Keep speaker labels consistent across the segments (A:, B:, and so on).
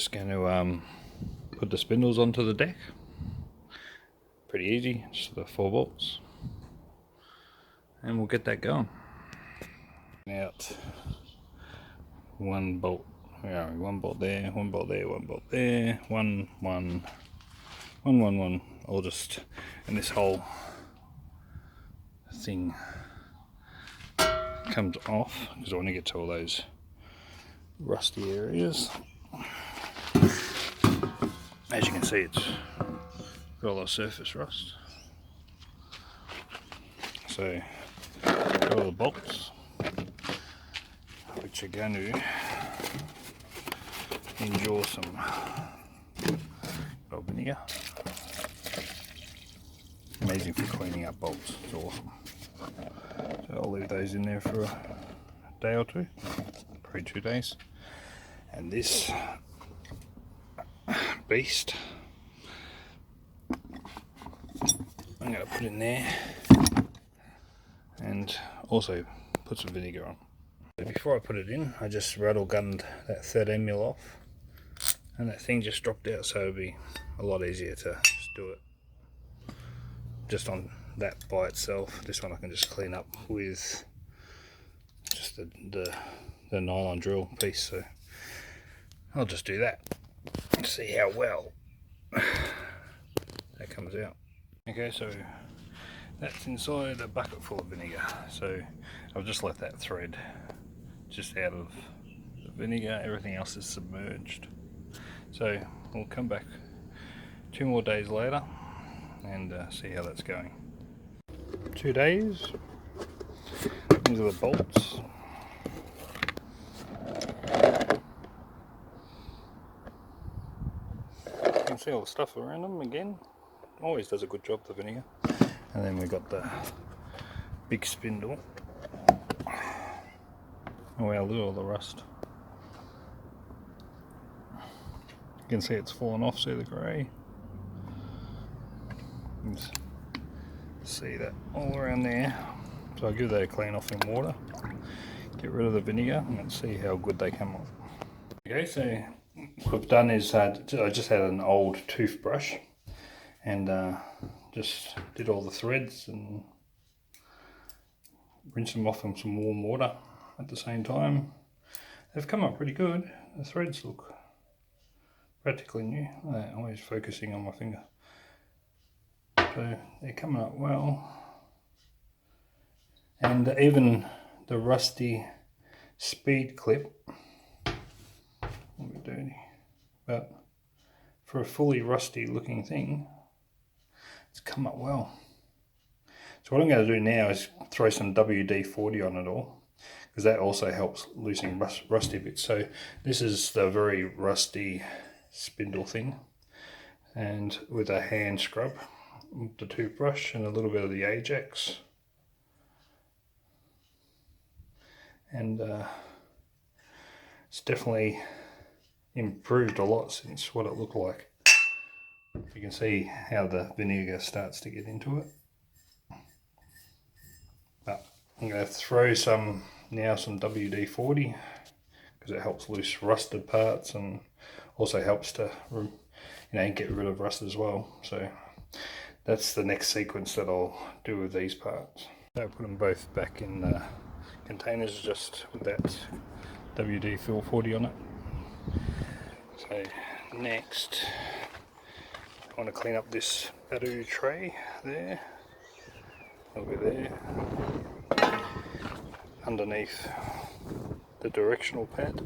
A: just going to put the spindles onto the deck. Pretty easy, just the 4 bolts, and we'll get that going. Out one bolt, one bolt there, one bolt there, one bolt there, one, all just, and this whole thing comes off because I want to get to all those rusty areas. As you can see, it's got a lot of surface rust. So got all the bolts, which are going to endure some vinegar. Amazing for cleaning up bolts, it's awesome. So I'll leave those in there for a day or two, probably 2 days. And this beast I'm going to put in there, and also put some vinegar on. Before I put it in, I just rattle gunned that 13mm off, and that thing just dropped out, so it'll be a lot easier to just do it just on that by itself. This one I can just clean up with just the nylon drill piece, so I'll just do that and see how well that comes out. Okay, so that's inside a bucket full of vinegar, so I'll just let that thread just out of the vinegar. Everything else is submerged. So we'll come back 2 more days later and see how that's going. 2 days. These are the bolts. You can see all the stuff around them again. Always does a good job, the vinegar. And then we've got the big spindle. Oh wow, look at all the rust. You can see it's fallen off, see the grey. See that all around there. So I'll give that a clean off in water. Get rid of the vinegar and see how good they come off. Okay, so what I've done is I just had an old toothbrush and just did all the threads and rinse them off in some warm water at the same time. They've come up pretty good. The threads look practically new. I'm always focusing on my finger. So they're coming up well. And even the rusty speed clip, a bit dirty, but for a fully rusty looking thing, it's come up well. So what I'm going to do now is throw some WD-40 on it all, because that also helps loosening rusty bits. So this is the very rusty spindle thing, and with a hand scrub, the toothbrush and a little bit of the Ajax, and it's definitely improved a lot since what it looked like. You can see how the vinegar starts to get into it. But I'm going to throw some WD-40 because it helps loose rusted parts and also helps to get rid of rust as well. So that's the next sequence that I'll do with these parts. So I put them both back in the containers just with that WD-40 on it. So next I want to clean up this battery tray there, a little bit there, underneath the directional pad.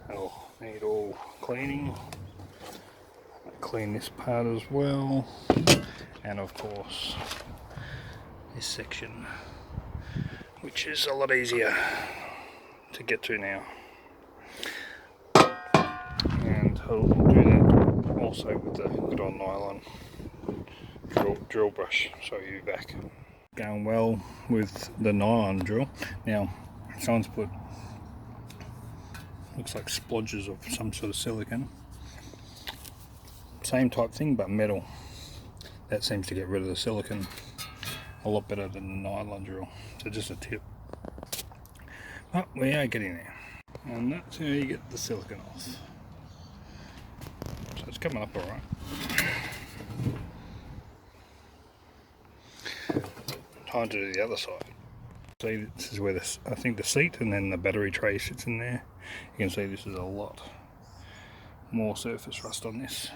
A: I'll need all cleaning. Clean this part as well, and of course this section, which is a lot easier to get to now. And I'll do that also with the good old nylon drill brush. So you back. Going well with the nylon drill. Now someone's put, looks like splodges of some sort of silicone. Same type thing but metal. That seems to get rid of the silicone a lot better than the nylon drill. So just a tip. But we are getting there. And that's how you get the silicone off. coming up alright. Time to do the other side. See, this is where this, I think the seat and then the battery tray sits in there. You can see this is a lot more surface rust on this.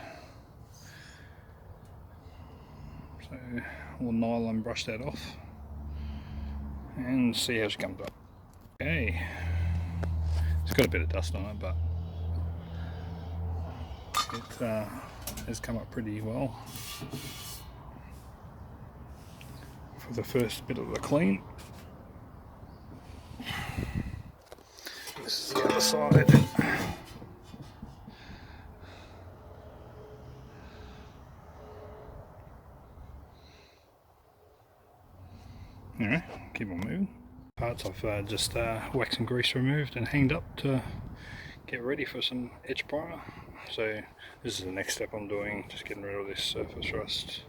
A: So we'll nylon brush that off and see how she comes up. Okay, it's got a bit of dust on it, but it has come up pretty well for the first bit of the clean. This is the other side. Alright, keep on moving. Parts I've just wax and grease removed and hanged up to get ready for some edge primer. So this is the next step I'm doing, just getting rid of this surface rust.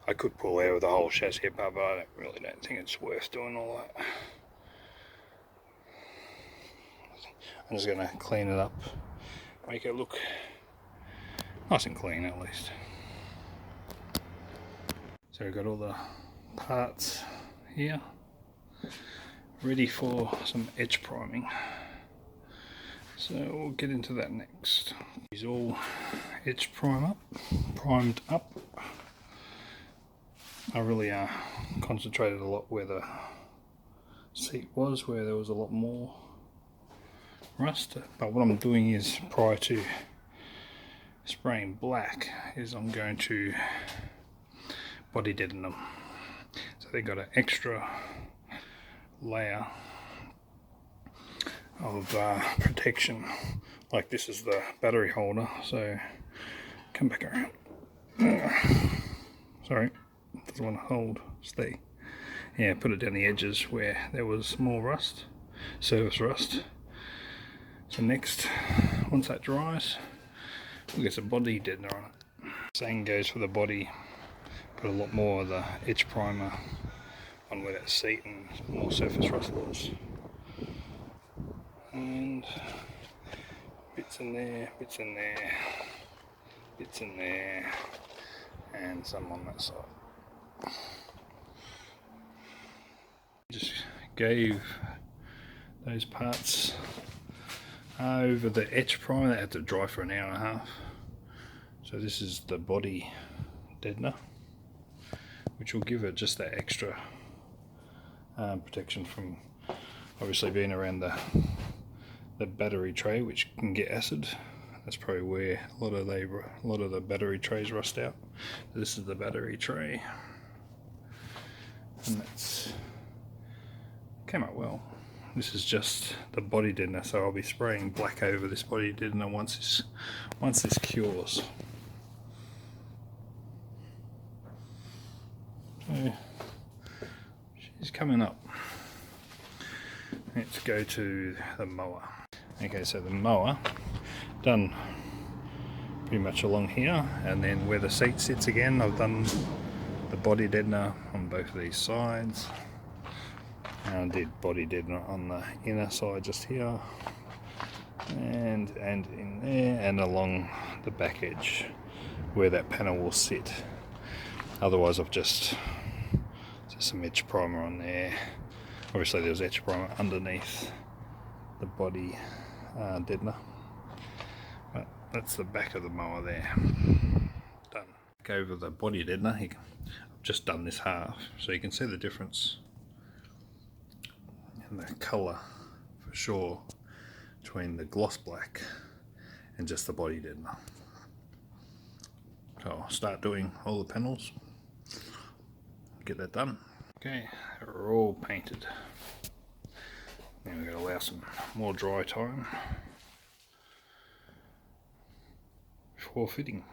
A: I could pull out the whole chassis apart, but I really don't think it's worth doing all that. I'm just going to clean it up, make it look nice and clean at least. So we've got all the parts here ready for some edge priming. So we'll get into that next. These all edge primed up. I really concentrated a lot where the seat was, where there was a lot more rust. But what I'm doing is, prior to spraying black, is I'm going to body deaden them. So they got an extra layer of protection. Like this is the battery holder, so come back around. Sorry, doesn't want to hold, stay. Yeah, put it down the edges where there was more rust, surface rust. So next, once that dries, we'll get some body deadener on it. Same goes for the body. Put a lot more of the edge primer on where that seat and more surface rust was. And bits in there, bits in there, bits in there, and some on that side. Just gave those parts over the etch primer. They had to dry for an hour and a half. So this is the body deadener, which will give it just that extra protection from obviously being around the battery tray, which can get acid. That's probably where a lot of the battery trays rust out. This is the battery tray, and that's came out well. This is just the body deadener, so I'll be spraying black over this body deadener once this cures. So she's coming up. Let's go to the mower. Okay, so the mower done pretty much along here, and then where the seat sits again, I've done the body deadener on both of these sides. And I did body deadener on the inner side just here, and in there, and along the back edge where that panel will sit. Otherwise I've just some edge primer on there. Obviously there's edge primer underneath the body deadener. But that's the back of the mower there. Done. Go over the body deadener. I've just done this half, so you can see the difference in the colour for sure between the gloss black and just the body deadener. So I'll start doing all the panels, get that done. Okay, they're all painted. Now we're going to allow some more dry time before fitting.